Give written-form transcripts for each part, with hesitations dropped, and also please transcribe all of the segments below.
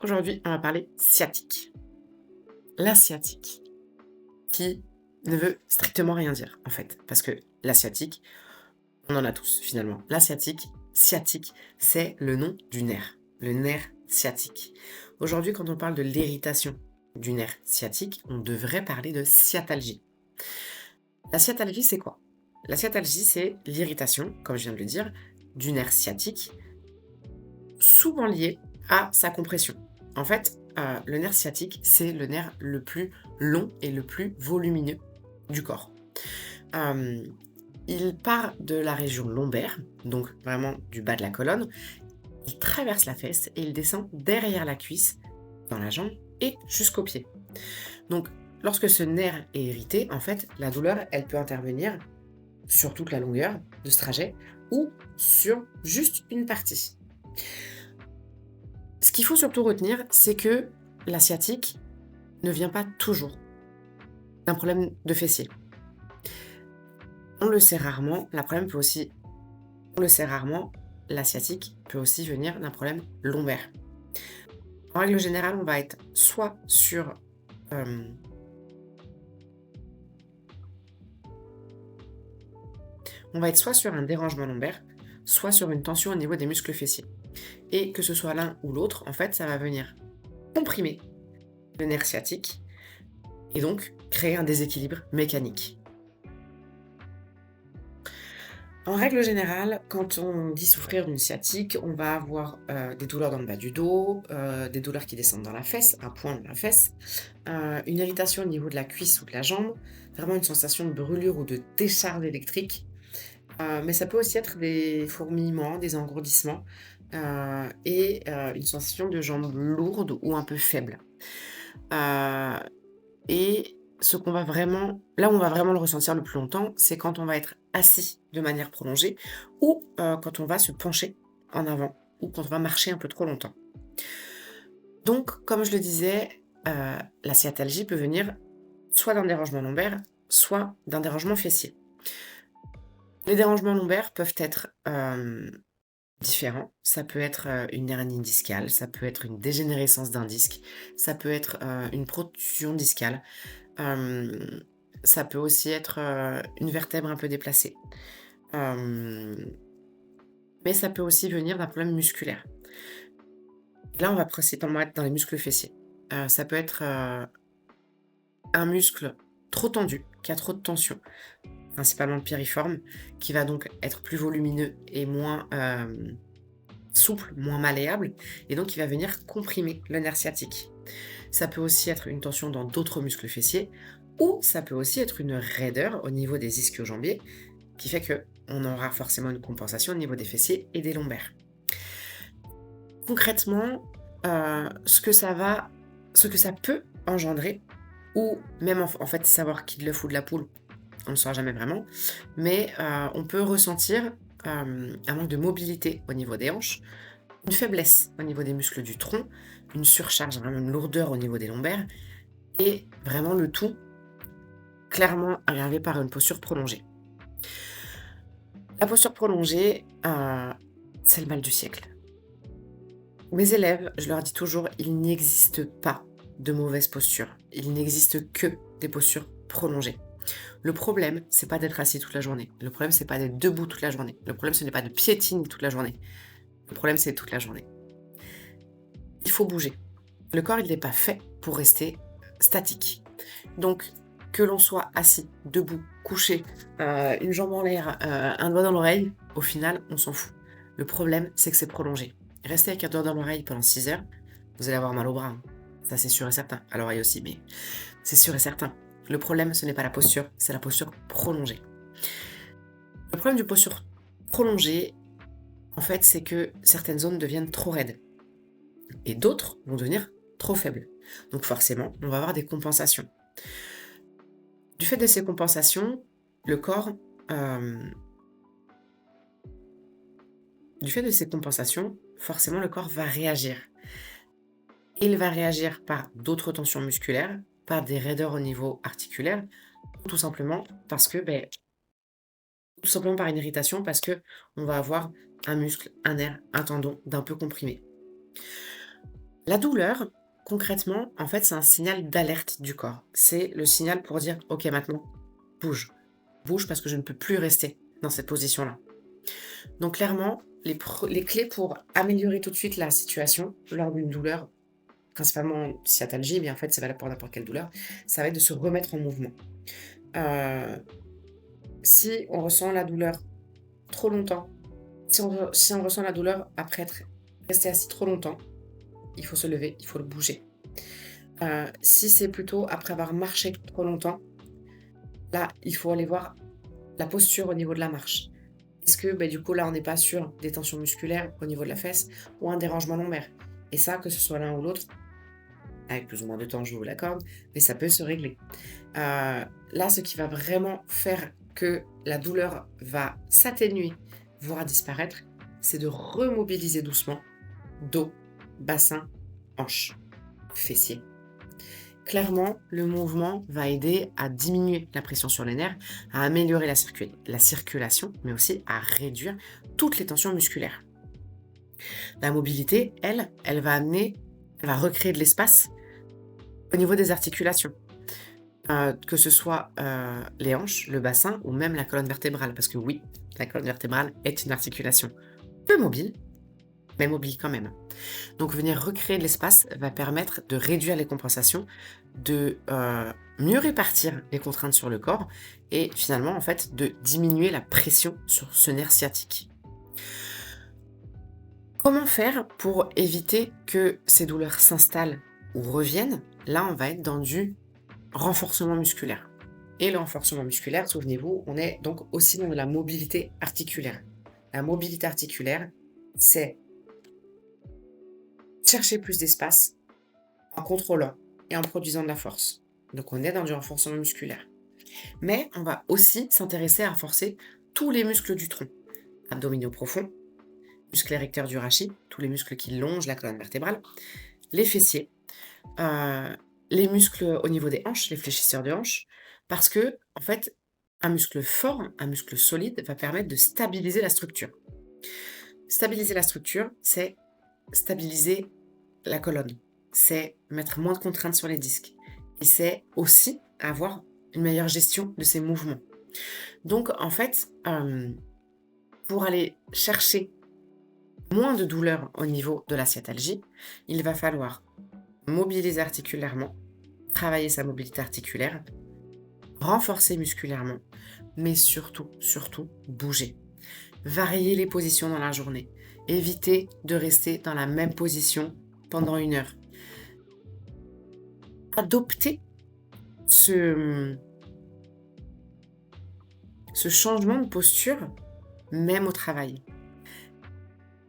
Aujourd'hui, on va parler sciatique. La sciatique, qui ne veut strictement rien dire, en fait. Parce que la sciatique, on en a tous, finalement. La sciatique, c'est le nom du nerf. Le nerf sciatique. Aujourd'hui, quand on parle de l'irritation du nerf sciatique, on devrait parler de sciatalgie. La sciatalgie, c'est quoi? La sciatalgie, c'est l'irritation, comme je viens de le dire, du nerf sciatique, souvent lié à sa compression. En fait, le nerf sciatique, c'est le nerf le plus long et le plus volumineux du corps. Hem, il part de la région lombaire, donc vraiment du bas de la colonne, il traverse la fesse et il descend derrière la cuisse, dans la jambe et jusqu'au pied. Donc lorsque ce nerf est irrité, en fait, la douleur, elle peut intervenir sur toute la longueur de ce trajet ou sur juste une partie. Ce qu'il faut surtout retenir, c'est que la sciatique ne vient pas toujours d'un problème de fessier. On le sait rarement, on le sait rarement, la sciatique peut aussi venir d'un problème lombaire. En règle générale, hem, on va être soit sur un dérangement lombaire, soit sur une tension au niveau des muscles fessiers. Et que ce soit l'un ou l'autre, en fait, ça va venir comprimer le nerf sciatique et donc créer un déséquilibre mécanique. En règle générale, quand on dit souffrir d'une sciatique, on va avoir, des douleurs dans le bas du dos, des douleurs qui descendent dans la fesse, un point dans la fesse, une irritation au niveau de la cuisse ou de la jambe, vraiment une sensation de brûlure ou de décharge électrique, mais ça peut aussi être des fourmillements, des engourdissements, une sensation de jambes lourdes ou un peu faibles. Heu et ce qu'on va vraiment là où on va vraiment le ressentir le plus longtemps, c'est quand on va être assis de manière prolongée ou, quand on va se pencher en avant ou quand on va marcher un peu trop longtemps. Donc comme je le disais, la sciatalgie peut venir soit d'un dérangement lombaire, soit d'un dérangement fessier. Les dérangements lombaires peuvent être, différents. Ça peut être, une hernie discale, ça peut être une dégénérescence d'un disque, ça peut être, une protrusion discale. Hem, Ça peut aussi être, une vertèbre un peu déplacée. Hem, mais ça peut aussi venir d'un problème musculaire. Là, on va principalement être dans les muscles fessiers. Ça peut être, un muscle trop tendu, qui a trop de tension, principalement le piriforme, qui va donc être plus volumineux et moins, souple, moins malléable et donc qui va venir comprimer le nerf sciatique. Ça peut aussi être une tension dans d'autres muscles fessiers ou ça peut aussi être une raideur au niveau des ischio-jambiers qui fait qu'on aura forcément une compensation au niveau des fessiers et des lombaires. Concrètement, ce que ça peut engendrer ou même en fait savoir qui de l'œuf ou de la poule, on ne le saura jamais vraiment, mais on peut ressentir, un manque de mobilité au niveau des hanches, une faiblesse au niveau des muscles du tronc, une surcharge, vraiment une lourdeur au niveau des lombaires et vraiment le tout clairement aggravé par une posture prolongée. La posture prolongée, c'est le mal du siècle. Mes élèves, je leur dis toujours, il n'existe pas de mauvaise posture. Il n'existe que des postures prolongées. Le problème, c'est pas d'être assis toute la journée. Le problème, c'est pas d'être debout toute la journée. Le problème, ce n'est pas de piétiner toute la journée. Le problème, c'est toute la journée. Il faut bouger. Le corps, il n'est pas fait pour rester statique. Donc, que l'on soit assis, debout, couché, une jambe en l'air, un doigt dans l'oreille, au final, on s'en fout. Le problème, c'est que c'est prolongé. Rester avec un doigt dans l'oreille pendant 6 heures, vous allez avoir mal au bras, hein. Ça, c'est sûr et certain. À l'oreille aussi, mais c'est sûr et certain. Le problème, ce n'est pas la posture, c'est la posture prolongée. Le problème du posture prolongée, en fait, c'est que certaines zones deviennent trop raides et d'autres vont devenir trop faibles. Donc forcément, on va avoir des compensations. Du fait de ces compensations, le corps, hem, du fait de ces compensations, forcément le corps va réagir. Il va réagir par d'autres tensions musculaires, par des raideurs au niveau articulaire, ou tout simplement parce que, tout simplement par une irritation parce que on va avoir un muscle, un nerf, un tendon d'un peu comprimé. La douleur, concrètement, en fait, c'est un signal d'alerte du corps. C'est le signal pour dire: «OK, maintenant, bouge. Bouge parce que je ne peux plus rester dans cette position-là». Donc clairement, les clés pour améliorer tout de suite la situation lors d'une douleur, principalement sciatalgie, mais en fait, c'est valable pour n'importe quelle douleur, ça va être de se remettre en mouvement. Heu, Si on ressent la douleur trop longtemps, si on ressent la douleur après être resté assis trop longtemps, il faut se lever, il faut le bouger. Si c'est plutôt après avoir marché trop longtemps, là, il faut aller voir la posture au niveau de la marche. Est-ce que, du coup, là, on n'est pas sur des tensions musculaires au niveau de la fesse ou un dérangement lombaire? Et ça, que ce soit l'un ou l'autre, avec plus ou moins de temps, je vous l'accorde, mais ça peut se régler. Là, ce qui va vraiment faire que la douleur va s'atténuer, voire disparaître, c'est de remobiliser doucement dos, bassin, hanche, fessier. Clairement, le mouvement va aider à diminuer la pression sur les nerfs, à améliorer la circulation, mais aussi à réduire toutes les tensions musculaires. La mobilité, elle va recréer de l'espace au niveau des articulations, que ce soit les hanches, le bassin ou même la colonne vertébrale. Parce que oui, la colonne vertébrale est une articulation peu mobile, mais mobile quand même. Donc venir recréer de l'espace va permettre de réduire les compensations, de, mieux répartir les contraintes sur le corps et finalement, en fait, de diminuer la pression sur ce nerf sciatique. Comment faire pour éviter que ces douleurs s'installent ou reviennent? Là, on va être dans du renforcement musculaire et le renforcement musculaire, souvenez-vous, on est donc aussi dans de la mobilité articulaire. La mobilité articulaire, c'est chercher plus d'espace en contrôlant et en produisant de la force. Donc on est dans du renforcement musculaire. Mais on va aussi s'intéresser à renforcer tous les muscles du tronc. Abdominaux profonds, muscles érecteurs du rachis, tous les muscles qui longent la colonne vertébrale, les fessiers, heu, les muscles au niveau des hanches, les fléchisseurs de hanches, parce que en fait, un muscle fort, un muscle solide va permettre de stabiliser la structure. Stabiliser la structure, c'est stabiliser la colonne, c'est mettre moins de contraintes sur les disques et c'est aussi avoir une meilleure gestion de ses mouvements. Donc en fait, pour aller chercher moins de douleur au niveau de la sciatalgie, il va falloir mobiliser articulairement, travailler sa mobilité articulaire, renforcer musculairement, mais surtout, surtout bouger. Varier les positions dans la journée. Éviter de rester dans la même position pendant 1 heure. Adopter ce, ce changement de posture, même au travail.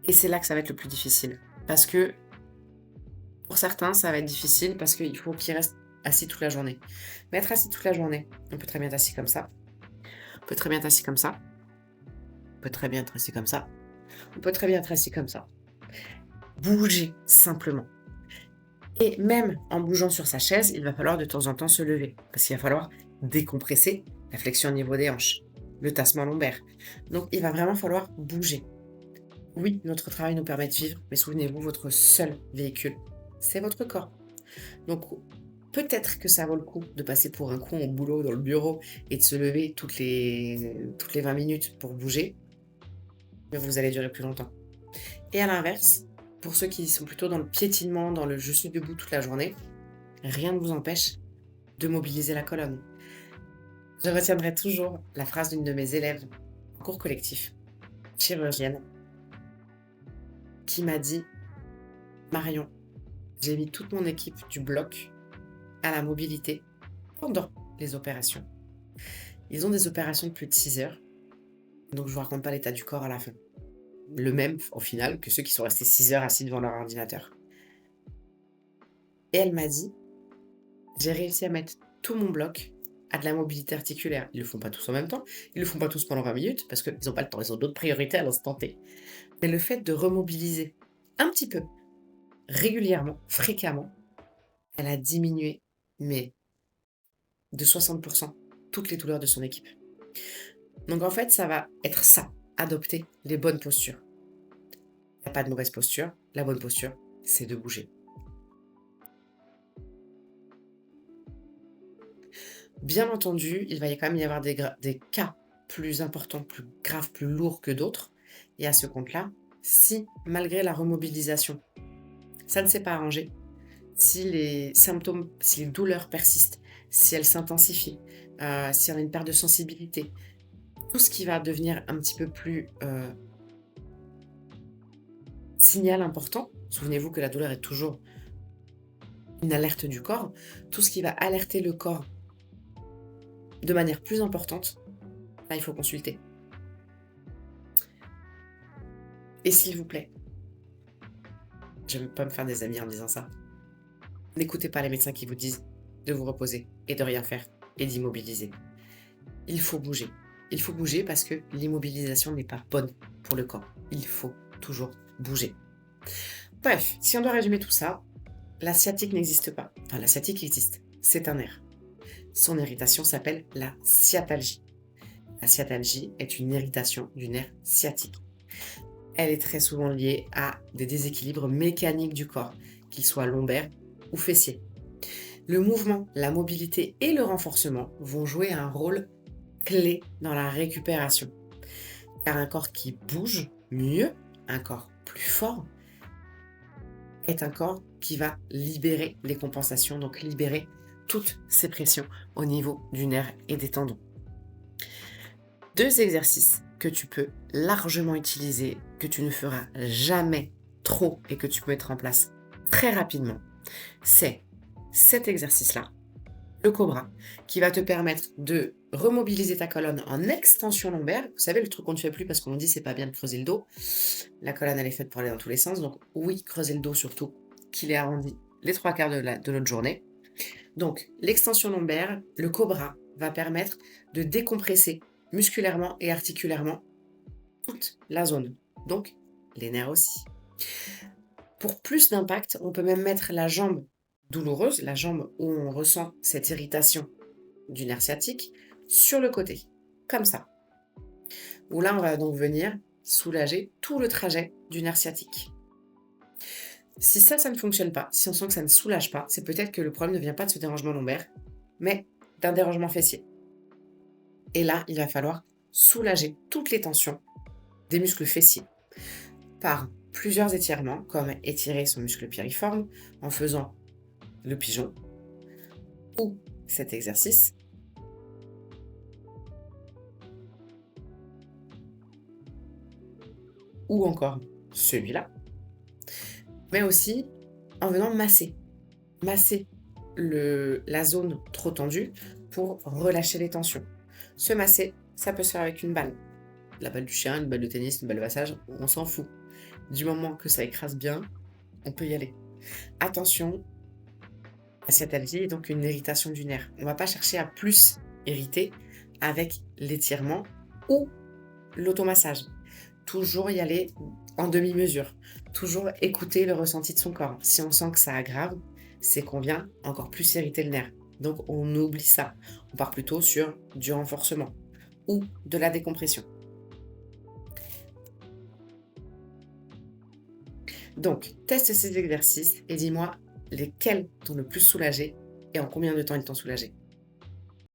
Et c'est là que ça va être le plus difficile. Parce que pour certains, ça va être difficile parce qu'il faut qu'ils restent assis toute la journée. Mais être assis toute la journée, on peut très bien être assis comme ça. On peut très bien être assis comme ça. On peut très bien être assis comme ça. On peut très bien être assis comme ça. Bouger simplement. Et même en bougeant sur sa chaise, il va falloir de temps en temps se lever. Parce qu'il va falloir décompresser la flexion au niveau des hanches, le tassement lombaire. Donc il va vraiment falloir bouger. Oui, notre travail nous permet de vivre, mais souvenez-vous, votre seul véhicule, c'est votre corps. Donc peut-être que ça vaut le coup de passer pour un con au boulot, dans le bureau et de se lever toutes les 20 minutes pour bouger, mais vous allez durer plus longtemps. Et à l'inverse, pour ceux qui sont plutôt dans le piétinement, dans le «je suis debout toute la journée», rien ne vous empêche de mobiliser la colonne. Je retiendrai toujours la phrase d'une de mes élèves en cours collectif, chirurgienne, qui m'a dit: «Marion, j'ai mis toute mon équipe du bloc à la mobilité pendant les opérations. Ils ont des opérations de plus de 6 heures, donc je vous raconte pas l'état du corps à la fin. Le même, au final, que ceux qui sont restés 6 heures assis devant leur ordinateur. Et elle m'a dit: «J'ai réussi à mettre tout mon bloc à de la mobilité articulaire». Ils le font pas tous en même temps, ils le font pas tous pendant 20 minutes parce qu'ils ont pas le temps, ils ont d'autres priorités à l'instant T. Mais le fait de remobiliser un petit peu, régulièrement, fréquemment, elle a diminué, mais de 60 toutes les douleurs de son équipe. Donc en fait, ça va être ça, adopter les bonnes postures. Il y a pas de mauvaise posture, la bonne posture, c'est de bouger. Bien entendu, il va y quand même y avoir des cas plus importants, plus graves, plus lourds que d'autres et à ce compte-là, si malgré la remobilisation, ça ne s'est pas arrangé, si les symptômes, si les douleurs persistent, si elles s'intensifient, si on a une perte de sensibilité, tout ce qui va devenir un petit peu plus, signal important, souvenez-vous que la douleur est toujours une alerte du corps, tout ce qui va alerter le corps de manière plus importante, là, il faut consulter. Et s'il vous plaît, j'aime pas me faire des amis en disant ça, n'écoutez pas les médecins qui vous disent de vous reposer et de rien faire et d'immobiliser. Il faut bouger. Il faut bouger parce que l'immobilisation n'est pas bonne pour le corps. Il faut toujours bouger. Bref, si on doit résumer tout ça, la sciatique n'existe pas. Enfin, la sciatique existe. C'est un nerf. Son irritation s'appelle la sciatalgie. La sciatalgie est une irritation du nerf sciatique. Elle est très souvent liée à des déséquilibres mécaniques du corps, qu'ils soient lombaires ou fessiers. Le mouvement, la mobilité et le renforcement vont jouer un rôle clé dans la récupération. Car un corps qui bouge mieux, un corps plus fort, est un corps qui va libérer les compensations, donc libérer toutes ces pressions au niveau du nerf et des tendons. 2 exercices que tu peux largement utiliser, que tu ne feras jamais trop et que tu peux mettre en place très rapidement, c'est cet exercice-là, le cobra, qui va te permettre de remobiliser ta colonne en extension lombaire. Vous savez, le truc qu'on ne fait plus parce qu'on dit c'est pas bien de creuser le dos. La colonne, elle est faite pour aller dans tous les sens. Donc oui, creuser le dos surtout, qu'il est arrondi les 3/4 de notre journée. Donc l'extension lombaire, le cobra, va permettre de décompresser musculairement et articulairement toute la zone. Donc les nerfs aussi. Pour plus d'impact, on peut même mettre la jambe douloureuse, la jambe où on ressent cette irritation du nerf sciatique, sur le côté, comme ça. Où là, on va donc venir soulager tout le trajet du nerf sciatique. Si ça ne fonctionne pas, si on sent que ça ne soulage pas, c'est peut-être que le problème ne vient pas de ce dérangement lombaire, mais d'un dérangement fessier. Et là, il va falloir soulager toutes les tensions des muscles fessiers par plusieurs étirements, comme étirer son muscle piriforme en faisant le pigeon ou cet exercice. Ou encore celui-là. Mais aussi en venant masser. Masser la zone trop tendue pour relâcher les tensions. Se masser, ça peut se faire avec une balle. La balle du chien, une balle de tennis, une balle de massage, on s'en fout. Du moment que ça écrase bien, on peut y aller. Attention, la sciatalgie est donc une irritation du nerf. On ne va pas chercher à plus irriter avec l'étirement ou l'automassage. Toujours y aller en demi-mesure. Toujours écouter le ressenti de son corps. Si on sent que ça aggrave, c'est qu'on vient encore plus irriter le nerf. Donc on oublie ça. On part plutôt sur du renforcement ou de la décompression. Donc, teste ces exercices et dis-moi lesquels t'ont le plus soulagé et en combien de temps ils t'ont soulagé.